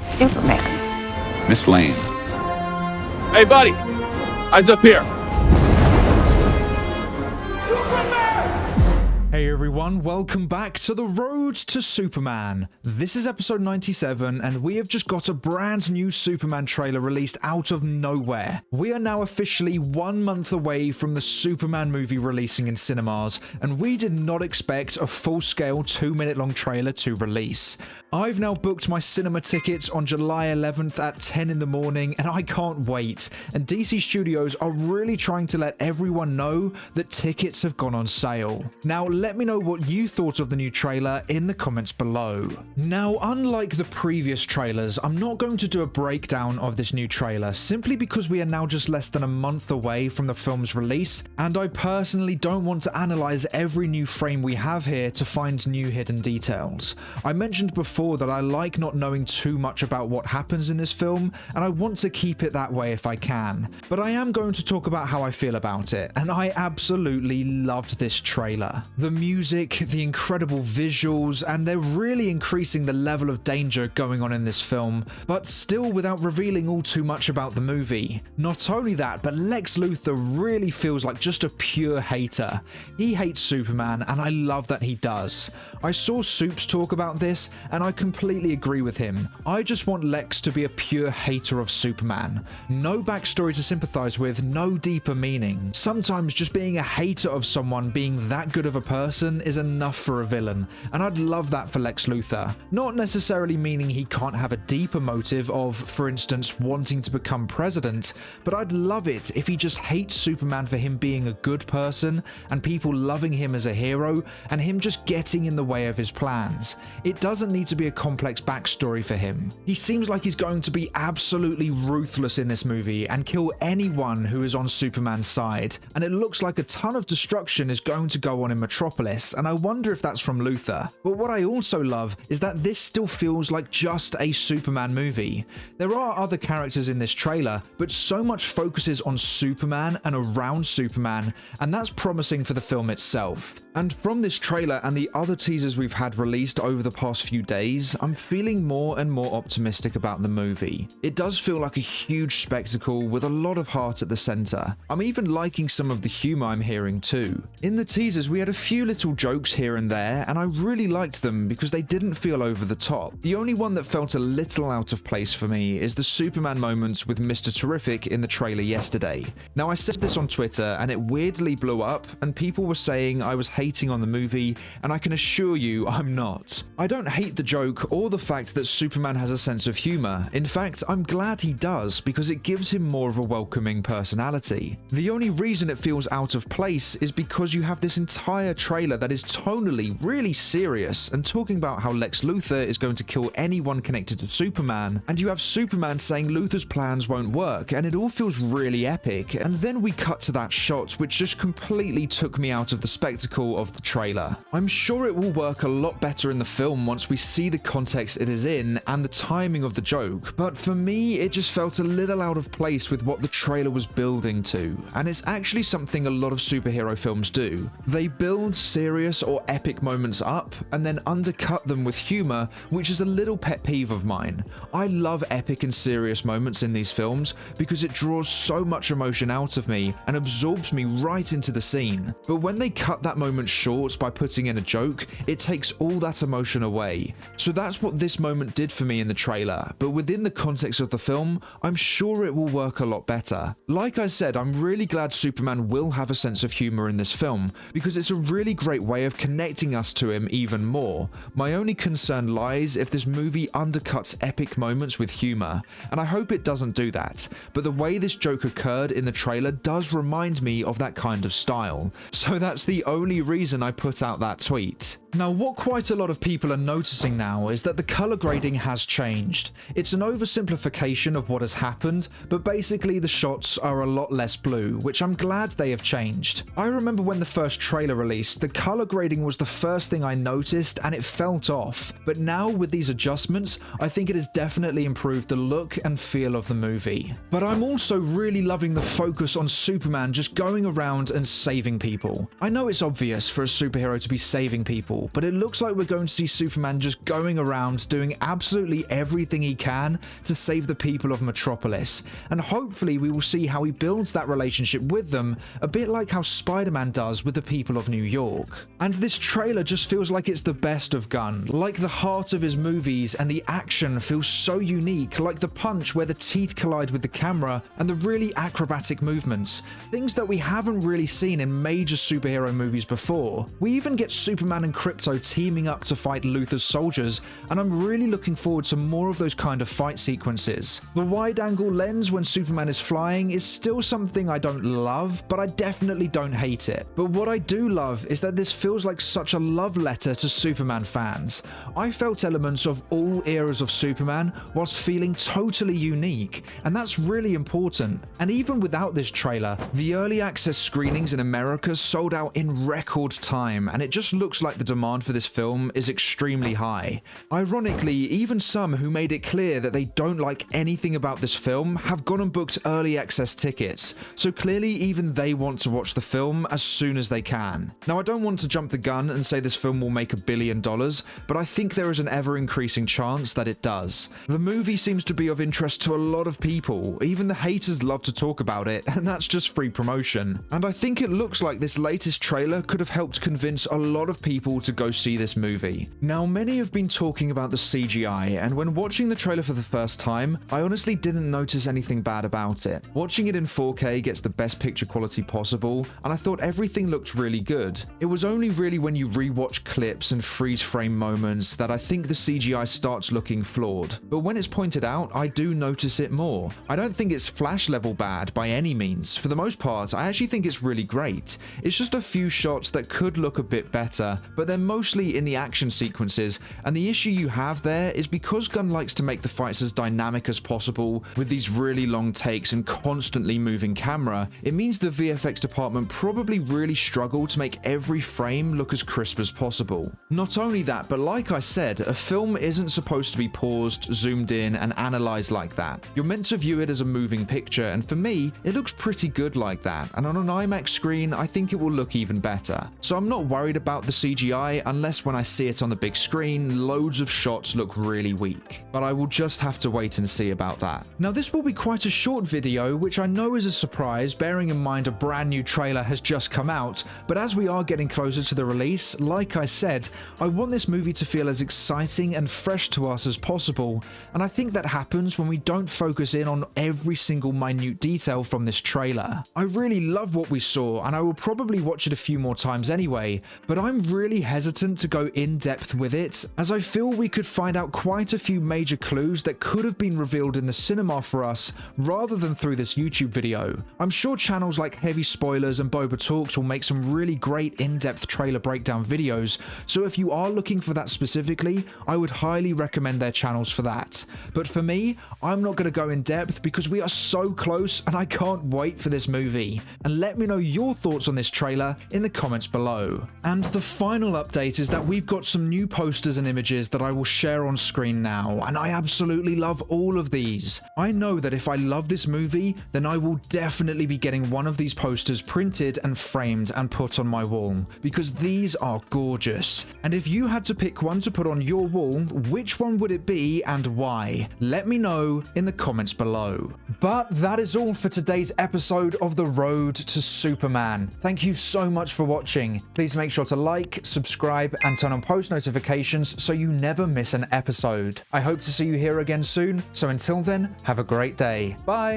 Superman. Miss Lane. Hey, buddy. Eyes up here. Hey everyone, welcome back to The Road to Superman. This is episode 97 and we have just got a brand new Superman trailer released out of nowhere. We are now officially 1 month away from the Superman movie releasing in cinemas, and we did not expect a full-scale 2-minute long trailer to release. I've now booked my cinema tickets on July 11th at 10 in the morning and I can't wait. And DC Studios are really trying to let everyone know that tickets have gone on sale. Now let me know what you thought of the new trailer in the comments below. Now unlike the previous trailers, I'm not going to do a breakdown of this new trailer simply because we are now just less than a month away from the film's release, and I personally don't want to analyze every new frame we have here to find new hidden details. I mentioned before that I like not knowing too much about what happens in this film, and I want to keep it that way if I can. But I am going to talk about how I feel about it, and I absolutely loved this trailer. The music, the incredible visuals, and they're really increasing the level of danger going on in this film, but still without revealing all too much about the movie. Not only that, but Lex Luthor really feels like just a pure hater. He hates Superman, and I love that he does. I saw Supes talk about this, and I completely agree with him. I just want Lex to be a pure hater of Superman. No backstory to sympathize with, no deeper meaning. Sometimes just being a hater of someone being that good of a person is enough for a villain, and I'd love that for Lex Luthor. Not necessarily meaning he can't have a deeper motive of, for instance, wanting to become president, but I'd love it if he just hates Superman for him being a good person, and people loving him as a hero, and him just getting in the way of his plans. It doesn't need to be a complex backstory for him. He seems like he's going to be absolutely ruthless in this movie and kill anyone who is on Superman's side, and it looks like a ton of destruction is going to go on in Metropolis, and I wonder if that's from Luthor. But what I also love is that this still feels like just a Superman movie. There are other characters in this trailer, but so much focuses on Superman and around Superman, and that's promising for the film itself. And from this trailer and the other teasers we've had released over the past few days, I'm feeling more and more optimistic about the movie. It does feel like a huge spectacle with a lot of heart at the center. I'm even liking some of the humor I'm hearing too. In the teasers we had a few little jokes here and there, and I really liked them because they didn't feel over the top. The only one that felt a little out of place for me is the Superman moment with Mr. Terrific in the trailer yesterday. Now I said this on Twitter and it weirdly blew up, and people were saying I was hating on the movie, and I can assure you I'm not. I don't hate the joke or the fact that Superman has a sense of humor. In fact, I'm glad he does because it gives him more of a welcoming personality. The only reason it feels out of place is because you have this entire trailer that is tonally really serious and talking about how Lex Luthor is going to kill anyone connected to Superman, and you have Superman saying Luthor's plans won't work, and it all feels really epic, and then we cut to that shot which just completely took me out of the spectacle of the trailer. I'm sure it will work a lot better in the film once we see the context it is in and the timing of the joke, but for me it just felt a little out of place with what the trailer was building to, and it's actually something a lot of superhero films do. They build serious or epic moments up and then undercut them with humor, which is a little pet peeve of mine. I love epic and serious moments in these films because it draws so much emotion out of me and absorbs me right into the scene, but when they cut that moment short by putting in a joke, it takes all that emotion away. So that's what this moment did for me in the trailer, but within the context of the film, I'm sure it will work a lot better. Like I said, I'm really glad Superman will have a sense of humor in this film, because it's a really great way of connecting us to him even more. My only concern lies if this movie undercuts epic moments with humor, and I hope it doesn't do that, but the way this joke occurred in the trailer does remind me of that kind of style. So that's the only reason I put out that tweet. Now, what quite a lot of people are noticing now is that the color grading has changed. It's an oversimplification of what has happened, but basically the shots are a lot less blue, which I'm glad they have changed. I remember when the first trailer released, the color grading was the first thing I noticed and it felt off, but now with these adjustments, I think it has definitely improved the look and feel of the movie. But I'm also really loving the focus on Superman just going around and saving people. I know it's obvious for a superhero to be saving people, but it looks like we're going to see Superman just go going around doing absolutely everything he can to save the people of Metropolis, and hopefully we will see how he builds that relationship with them, a bit like how Spider-Man does with the people of New York. And this trailer just feels like it's the best of Gunn, like the heart of his movies, and the action feels so unique, like the punch where the teeth collide with the camera, and the really acrobatic movements, things that we haven't really seen in major superhero movies before. We even get Superman and Krypto teaming up to fight Luthor's soldiers, and I'm really looking forward to more of those kind of fight sequences. The wide-angle lens when Superman is flying is still something I don't love, but I definitely don't hate it. But what I do love is that this feels like such a love letter to Superman fans. I felt elements of all eras of Superman whilst feeling totally unique, and that's really important. And even without this trailer, the early access screenings in America sold out in record time, and it just looks like the demand for this film is extremely high. Ironically, even some who made it clear that they don't like anything about this film have gone and booked early access tickets, so clearly even they want to watch the film as soon as they can. Now, I don't want to jump the gun and say this film will make $1 billion, but I think there is an ever-increasing chance that it does. The movie seems to be of interest to a lot of people, even the haters love to talk about it, and that's just free promotion. And I think it looks like this latest trailer could have helped convince a lot of people to go see this movie. Now, many have been talking about the CGI, and when watching the trailer for the first time, I honestly didn't notice anything bad about it. Watching it in 4K gets the best picture quality possible, and I thought everything looked really good. It was only really when you rewatch clips and freeze frame moments that I think the CGI starts looking flawed. But when it's pointed out, I do notice it more. I don't think it's Flash level bad by any means. For the most part, I actually think it's really great. It's just a few shots that could look a bit better, but they're mostly in the action sequences, and the issue you have there is because Gunn likes to make the fights as dynamic as possible with these really long takes and constantly moving camera, it means the VFX department probably really struggled to make every frame look as crisp as possible. Not only that, but like I said, a film isn't supposed to be paused, zoomed in, and analyzed like that. You're meant to view it as a moving picture, and for me, it looks pretty good like that, and on an IMAX screen, I think it will look even better. So I'm not worried about the CGI, unless when I see it on the big screen, loads of shots look really weak. But I will just have to wait and see about that. Now, this will be quite a short video, which I know is a surprise, bearing in mind a brand new trailer has just come out, but as we are getting closer to the release, like I said, I want this movie to feel as exciting and fresh to us as possible, and I think that happens when we don't focus in on every single minute detail from this trailer. I really love what we saw, and I will probably watch it a few more times anyway, but I'm really hesitant to go in depth with it, as I feel we could find out quite a few major clues that could have been revealed in the cinema for us rather than through this YouTube video. I'm sure channels like Heavy Spoilers and Boba Talks will make some really great in-depth trailer breakdown videos, so if you are looking for that specifically, I would highly recommend their channels for that. But for me, I'm not going to go in depth because we are so close and I can't wait for this movie. And let me know your thoughts on this trailer in the comments below. And the final update is that we've got some new posters and images that I will share on screen now, and I absolutely love all of these. I know that if I love this movie, then I will definitely be getting one of these posters printed and framed and put on my wall, because these are gorgeous. And if you had to pick one to put on your wall, which one would it be and why? Let me know in the comments below. But that is all for today's episode of The Road to Superman. Thank you so much for watching. Please make sure to like, subscribe, and turn on post notifications so you never miss an episode. I hope to see you here again soon, so until then, have a great day. Bye!